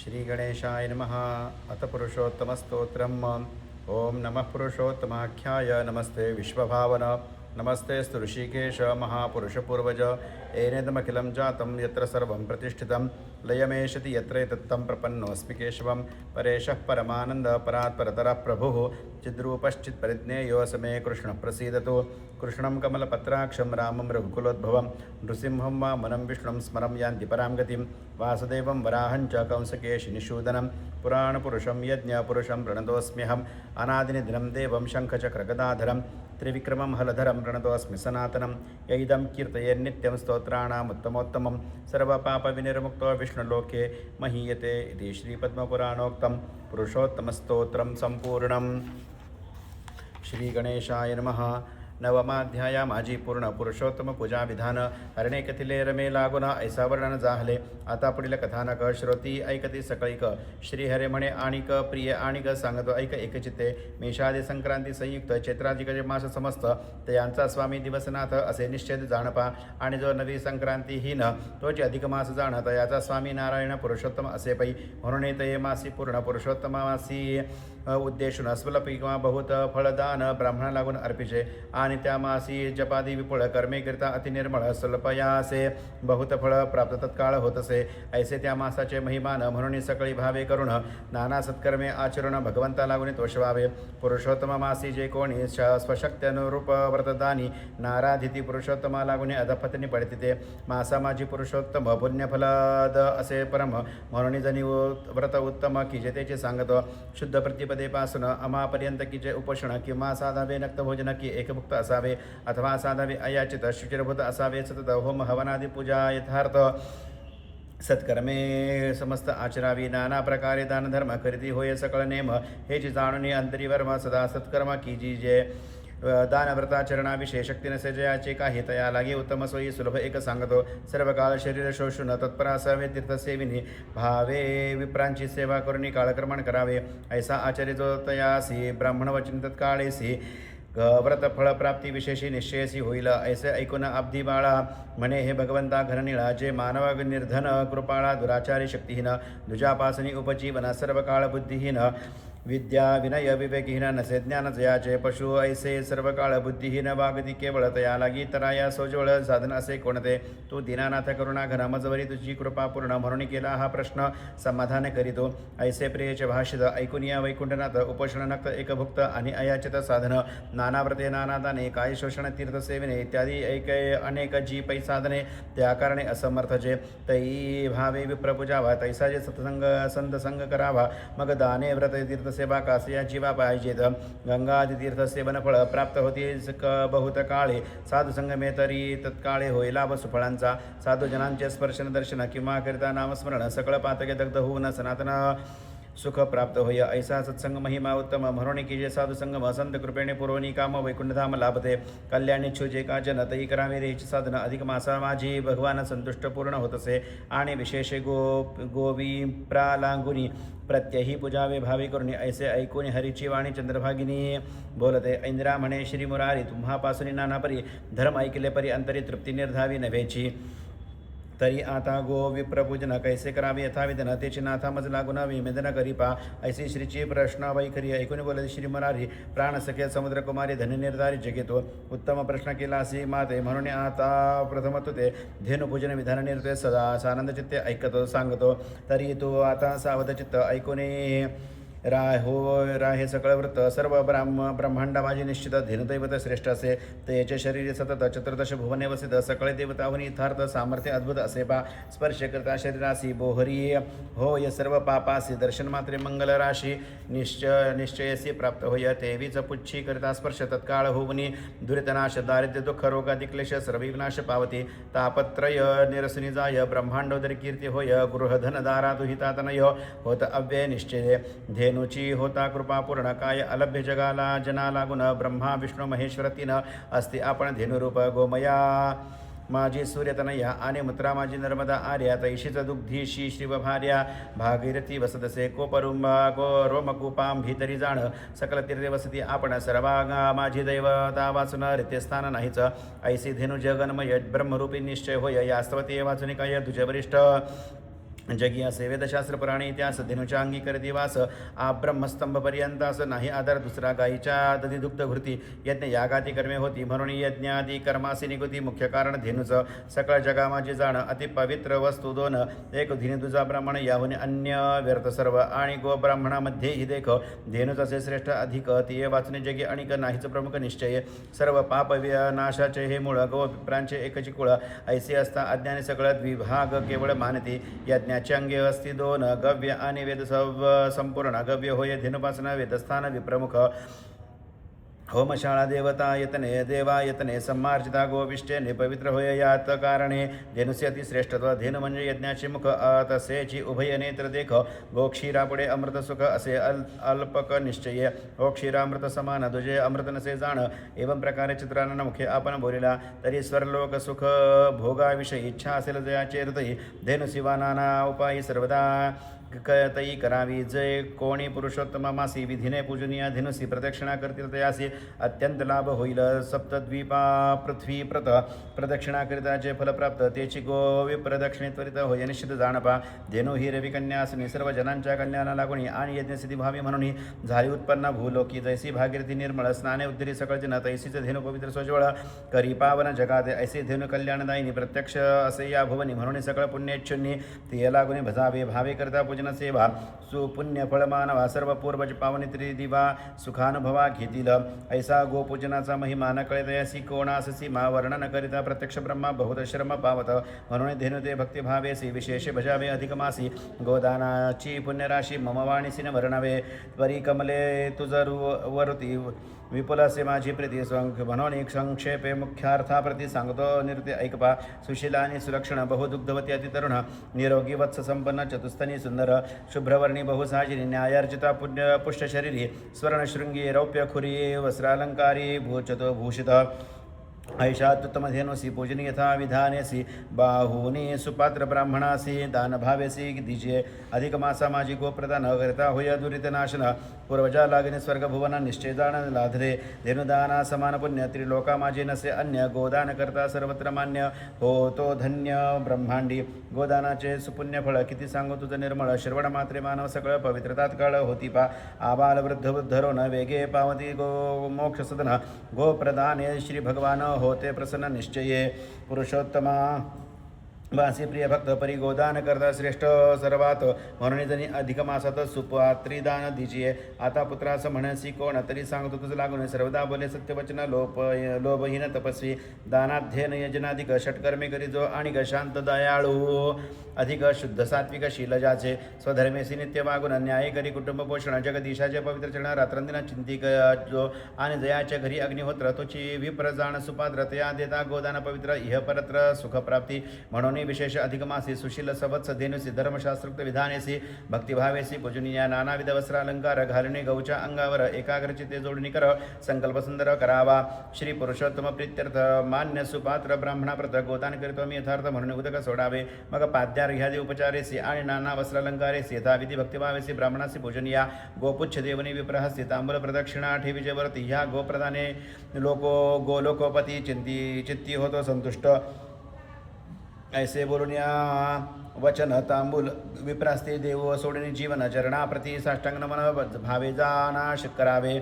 श्रीगणेशाय नमः। अथ पुरुषोत्तमस्तोत्रम्। ओं नमः पुरुषोत्तमाख्याय नमस्ते विश्वभावन नमस्ते स्तु ऋषिकेश महापुरुषपूर्वज एनेदमखिलं जातं यत्र सर्वं प्रतिष्ठितं लयमेशति यत्र एतत्तं प्रपन्नोऽस्मि केशवं परेशः परमानन्द परात्परतरः प्रभुः चिद्रूपश्चित्परिज्ञेयो समे कृष्णः प्रसीदतु। कृष्णं कमलपत्राक्षं रामं रघुकुलोद्भवं नृसिंहं वामनं विष्णुं स्मरं यान्ति परां गतिं वासुदेवं वराहं च कंसकेशिनिषूदनं पुराणपुरुषं यज्ञपुरुषं प्रणतोऽस्म्यहम् अनादिनिधनं देवं शङ्खचक्रगदाधरं त्रिविक्रमं हलधरं प्रणतोऽस्मि सनातनं यैदं कीर्तयेन्नित्यं स्तोत्राणामुत्तमोत्तमं सर्वपापविनिर्मुक्तो विष्णुलोके महीयते इति श्रीपद्मपुराणोक्तं पुरुषोत्तमस्तोत्रं सम्पूर्णम्। श्रीगणेशाय नमः। नवमाध्याय माझी पूर्ण पुरुषोत्तम पूजा विधान हरणे कथिले रमे लागुन ऐसा वर्णन जाहले। आता पुढील कथानक श्रोती ऐकती सकळीक श्रीहरे म्हणे आणिक प्रिय आणिक सांगतो ऐक एकचित्ते मेषादी संक्रांती संयुक्त चैत्राधिक मास समस्त ते यांचा स्वामी दिवसनाथ असे निश्चित जाणपा आणि जो नवी संक्रांतीहीन तोच अधिक मास जाणत याचा स्वामी नारायण पुरुषोत्तम असे पै म्हणून ते मासी पूर्ण पुरुषोत्तमासी उद्देशून स्वल्प किंवा बहुत फळदान ब्राह्मणा लागून अर्पिचे आणि त्या मासी जपादी विपुळ कर्मे करता अतिनिर्मळ स्वल्पयासे बहुत फळ प्राप्त तत्काळ होतसे। ऐसे त्या मासाचे महिमान म्हणून सकळी भावे करून नाना सत्कर्मे आचरण भगवंता लागून तोषवावे। पुरुषोत्तम मासी जे कोणी स्वशक्त्यनुरूप व्रतदानी नाराधिती पुरुषोत्तमा लागून अधपत्नी पडते ते मासा माझी पुरुषोत्तम पुण्यफलद असे परम म्हणून जनी व्रत उत्तम की जेतेचे सांगतो शुद्ध प्रतिपदेपासून अमापर्यंत की जे उपोषण किंवा साधावे नक्त भोजन की एकभुक्त असावे अथवा साधावे अयाचित शुचिरभूत असावे सतत होम हवनादी पूजा यथार्थ सत्कर्मे समस्त आचरावी नाना प्रकारे दान धर्म करीती होय सकळ नेम हे जी जाणून अंतरीवर्म सदा सत्कर्म की जी जे दानव्रताचरणाविषयी शक्ती नसे जयाचे काही तया लागे उत्तम सोयी सुलभ एक सांगतो सर्व काळ शरीर शोषून तत्पर असावे तीर्थसेविनी भावे विप्रांची सेवा करून काळक्रमण करावे ऐसा आचार्य जो तयासी ब्राह्मण वचन तत्काळेसी व्रत फळप्राप्ती विशेषी निश्चयसी होईल ऐसे ऐकून अब्धी बाळा म्हणे हे भगवंता घननिळा जे मानव निर्धन कृपाळा दुराचारी शक्तीहीन दुजापासनी उपजीवन सर्व काळ बुद्धिहीन विद्या विनय विवेकहीन नसे ज्ञान जयाचे पशु ऐसे सर्व काळ बुद्धिहीन वागती केवळ तया लागी तराया सोजवळ साधन असे कोणते तू दीनानाथ करुणा घन मजवरी तुझी कृपा पूर्ण म्हणून केला हा प्रश्न समाधान करीतो। ऐसे प्रियचे भाषित ऐकून या वैकुंठनाथ उपोषण नक्त एकभुक्त आणि अयाचित साधन नाना व्रते नाना दाने काय शोषण तीर्थसेविने इत्यादी एक अनेक जी पै साधने त्या कारणे असमर्थ जे तै भावे विप्रपूजावा तैसा जे सत्संग संत संग करावा मग दाने व्रत तीर्थ सेवा कासया जीवा पाहिजेत गंगादी तीर्थ सेवन फळ प्राप्त होते बहुत काळे साधू संगमे तरी तत्काळे होय लाभ सुफळांचा साधू जनांचे स्पर्शन दर्शन किंवा करिता नामस्मरण सकळ पातके दग्ध होऊन सनातन सुख प्राप्त होय ऐसा सत्संग महिमा उत्तम म्हणून की जे साधू संगम संत कृपेने पुरवणी काम वैकुंठधाम लाभते कल्याणी छुजे का जन तई करावे रेची साधन अधिक मासा माझी भगवान संतुष्ट पूर्ण होतसे आणि विशेष गोवी प्रालांगुनी प्रत्यही पूजावे भावी करून ऐसे ऐकून हरीची वाणी चंद्रभागिनी बोलते इंद्रा म्हणे श्री मुरारी तुम्हापासून नाना परी धर्म ऐकले परी अंतरी तृप्ती निर्धावी नव्हेची तरी आता गो विप्रपूजन कैसे करावे यथाविधन तेची नाथा मज लागून विमेदन करीपा ऐसी श्रीची प्रश्न वैखरी ऐकून बोलते श्री मुरारी प्राणसख्य समुद्रकुमारी धननिर्धारी जगेतो उत्तम प्रश्न केला असे माते म्हणून आता प्रथम तू ते धेनुपूजन विधान निर्तय सदा सानंद चित्ते ऐकतो सांगतो तरी तू आता सावध चित्त ऐकून राहे सकळ वृत्त सर्व ब्रह्मांडा माझी निश्चित धेनुदैवत श्रेष्ठ असे त्याचे शरीर सतत चतुर्दश भुवने वसित सकळे देवताहुनी यथार्थ सामर्थ्य अद्भुत असे पा स्पर्श करता शरीरासी बोहरी होय सर्व पापासी दर्शन मात्रे मंगल राशी निश्चयसी प्राप्त होय तेवीच पुच्छी करता स्पर्श तत्काळ होवनी दुरितनाश दारिद्र्य दुःख रोगादी क्लेश सर्व विनाश पावती तापत्रय निरसनी जाय ब्रह्मांडोदरी कीर्ती होय गृहधन दारा दुहितातनय होत अव्यय निश्चय धेनुची होता कृपा पूर्ण काय अलभ्य जगाला जना लागून ब्रह्मा विष्णू महेश्वर तीन असते आपण धेनुरूप गोमया माझी सूर्यतनया आणि मुत्रा माझी नर्मदा आर्या तैशीच दुग्धीशी शिवभार्या भागीरथी वसतसे कोपरुंबा गो रोमकूपां भीतरी जाण सकल तीर्थे वसती आपण सर्वांगा माझी दैवता वाचून रित्यस्थान नाहीच ऐसी धेनु जगन्मय ब्रह्मरूपी निश्चय होय यास्तवते वाचुनिकाय तुझे वरिष्ठ जगी असे वेदशास्त्र पुराणे इतिहास धेनुच्या अंगी करती वास ब्रह्मस्तंभपर्यंत असं नाही आधार दुसरा गायीच्या दधी दुग्ध घृती यज्ञ यागाती कर्मे होती म्हणून यज्ञादी कर्मासी निगुती मुख्य कारण धेनुचं सकळ जगा माझी जाण अति पवित्र वस्तू दोन एक धेनु दुजा ब्राह्मण याहून अन्य व्यर्थ सर्व आणि गो ब्राह्मणामध्येही देख धेनुच असे श्रेष्ठ अधिक तिये वाचणे जगी अणिक नाहीच प्रमुख निश्चय सर्व पाप नाशाचे हे मूळ गो पिप्रांचे एकची कुळ ऐसे असता अज्ञानी सगळं द्विभाग केवळ मानती यज्ञाचे अंगे असती दोन गव्य आणि वेद संपूर्ण गव्य होय धेनुपासना वेदस्थान विप्रमुख होमशाळा देवता यतने देवा यतने सम्मार्जिता गोविष्टेने पवित्र होय यात कारणे धेनुसे अतिश्रेष्ठत्व धेनु म्हणजे यज्ञाचे मुख तसेची उभय नेत्र देख गोक्षीरापुढे अमृत सुख असे अल्पक निश्चय गोक्षीरामृत समान दुजे अमृत नसे जाण एवं प्रकारे चित्रानन मुखे आपण बोलिला तरी स्वरलोक सुख भोगाविषयी इच्छा असेल जयाचे हृदयी धेनु शिवानाना उपायी सर्वदा तई करावी जय कोणी पुरुषोत्तमासी विधीने पूजनीय धेनुसी प्रदक्षिणा करतील तयासी अत्यंत लाभ होईल सप्तद्वीपा पृथ्वी प्रत प्रदक्षिणा करिताचे फल प्राप्त तेची गोवी प्रदक्षिणे त्वरित होय निश्चित जाणपा धेनु ही रविकन्या असणे सर्व जनांच्या कल्याणा लागुणी आणि यज्ञसिद्धी भावी म्हणून झाली उत्पन्न भूलोकी जैसी भागीरथी निर्मळ स्नाने उद्धरी सकळ जन तैसीच धेनु पवित्र सोज्वळ करी पावन जगात ऐसे धेनु कल्याणदायिनी प्रत्यक्ष असे या भुवनी म्हणून सकळ पुण्येच्छुनी ते लागुणी भजावे भावे करता पूजन सेवा सुपुण्य फळ मानवा सर्व पूर्वज पावनी त्रिदिवा सुखानुभवा घेतील ऐसा गोपूजनाचा महिमा न कळतयासी कोणास सीमा वर्णन करिता प्रत्यक्ष ब्रह्मा बहुत श्रम पावत म्हणून धेनु ते भक्तिभावेसी विशेष भजावे अधिक मासी गोदानाची पुण्यराशी मम वाणीसी न वर्णवे त्वरी कमले तुझ वरुती विपुल असे माझी प्रीती म्हणून संक्षेपे मुख्यार्थाप्रती सांगतो नृत्य ऐकपा सुशीला आणि सुलक्षण बहुदुग्धवती अतितरुण निरोगी वत्स संपन्न चतुस्तनी सुंदर शुभ्रवर्णी बहुसाजिनी न्यायार्जिता पुण्य पुष्टशरीरी स्वर्णशृंगी रौप्य खुरी वस्त्रालंकारी भूषित ऐशात्तमधेनुसी पूजनी यथा विधानेसी बाहूनी सुपात्र ब्राह्मणासी दानभावेसी दिजे अधिक मासा माझी गोप्रदान करता होय दुरित नाशन पूर्वजा लागणे स्वर्गभुवन निश्चय जाण लाधरे धेनुदाना समान पुण्य त्रिलोका माझे नसे अन्य गोदान करता सर्वत्र मान्य हो तो धन्य ब्रह्मांडी गोदानाचे सुपुण्य फळ किती सांगू तुझं निर्मळ श्रवण मात्रे मानव सगळं पवित्रतात काळ होती पा आबाल वृद्ध वृद्धरो न वेगे पावती गो मोक्ष सदन गोप्रदाने श्री भगवान होते प्रसन्न निश्चये पुरुषोत्तमा वासी प्रिय भक्त परी गोदान करता श्रेष्ठ सर्वात म्हणून जणी अधिक मासात सुपात्रीदान दिजिये आता पुत्रास म्हणसी कोण तरी सांगतो तुझं लागून सर्वदा बोले सत्यवचन लोभहीन तपस्वी दानाध्ययन यजनाधिक षटकर्मे करी जो आणि शांत दयाळू अधिक शुद्ध सात्विक शीलजाचे स्वधर्मेसी नित्य वागुन न्याय करी कुटुंब पोषण जगदीशाचे पवित्र चरण रात्रंदिना चिंतिक जो आणि जयाच्या घरी अग्निहोत्र तुची विप्र जाण सुपात्र तया देता गोदान पवित्र इह परत्र सुखप्राप्ती म्हणून विशेष अधिक मासी सुशील सवत्स धेनुसी धर्मशास्त्रोक्त विधानेसी भक्तिभावेसी पूजनीय नानाविध वस्त्रालंकार घालणे गौच्या अंगावर एकाग्रचिते जोडणी कर संकल्प सुंदर करावा श्री पुरुषोत्तम प्रीत्यर्थ मान्य सुपात्र ब्राह्मणाप्रत गोदान करितो मी यथार्थ म्हणून उदक सोडावे मग पाद्यार्घ्यादी उपचारेसी आणि नाना वस्त्रालंकारेसी यथाविधी भक्तिभावेसी ब्राह्मणासी पूजनीया गोपुच्छ देवनी विप्रहस्ती तांबूल प्रदक्षिणा ठेविजेवरती ह्या गोप्रदाने गोलोकोपती चित्ती होतो संतुष्ट ऐसे बोलून या वचन तांबूल विप्रास्ते देव सोडणे जीवन चरणाप्रती साष्टांग नमन भावे जानाश करावे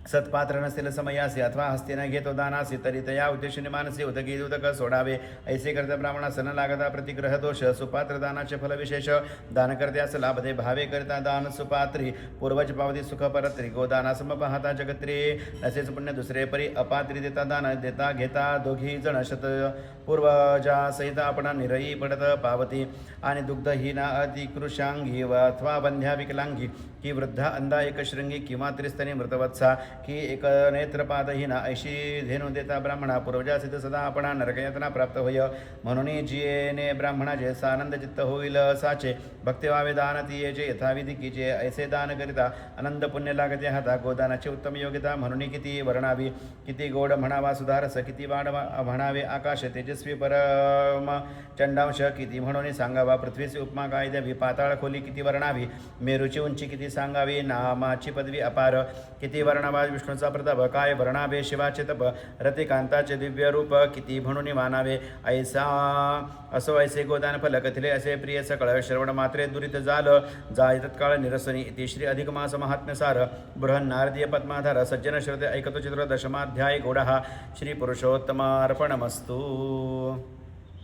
सत्पात्र नसेल समयासी अथवा हस्तीने घेतो दानासी तरी तया उद्देशाने मानसी उदकी उदक सोडावे ऐसे करता ब्राह्मणा सन लागता प्रतिग्रह दोष सुपात्र दानाचे फल विशेष दान करते असं लाभदे भावे करता दान सुपात्री पूर्वज पावती सुख परत्री गोदाना सम पाहता जगत्री असेच पुण्य दुसरे परी अपात्री देता दान देता घेता दोघी जण शत पूर्वजा सहित आपण निरयी पडत पावती आणि दुग्धहीना अतिकृशांगी अथवा बंध्या विकलांगी की वृद्धा अंधा एकशृंगी किंवा त्रिस्तनी मृतवत्सा की एक नेत्रपादहीना ऐशी धेनु देता ब्राह्मणा पूर्वजासित सदा आपणा नरकयातना प्राप्त होय म्हणून जियेने ब्राह्मणाचे सानंद चित्त होईल साचे भक्ती व्हावे दान तियेचे यथाविधी कीचे ऐसे दान करिता आनंद पुण्य लागते हाता गोदानाची उत्तम योग्यता म्हणून किती वर्णावी किती गोड म्हणावा सुधारस किती वाढ म्हणावे आकाश तेजस्वी परम चंडांश किती म्हणून सांगावा पृथ्वीची उपमा काय द्यावी पाताळ खोली किती वर्णावी मेरूची उंची किती सांगावी नामाची पदवी अपार किती वर्णावा महाराज विष्णूचा प्रताप काय वर्णावे शिवाचे तप रतिकांताचे दिव्य रूप किती म्हणून मानावे ऐसा असो ऐसे गोदान फल कथिले असे प्रिय सकळ श्रवण मात्रे दुरित जाल जाय तत्काळ निरसनी इति श्री अधिक मास महात्म्यसार बृहन् नारदीय पद्माधार सज्जन श्रद्धे ऐकतो चित्र दशमाध्याय गोडः श्री पुरुषोत्तमार्पणमस्तु.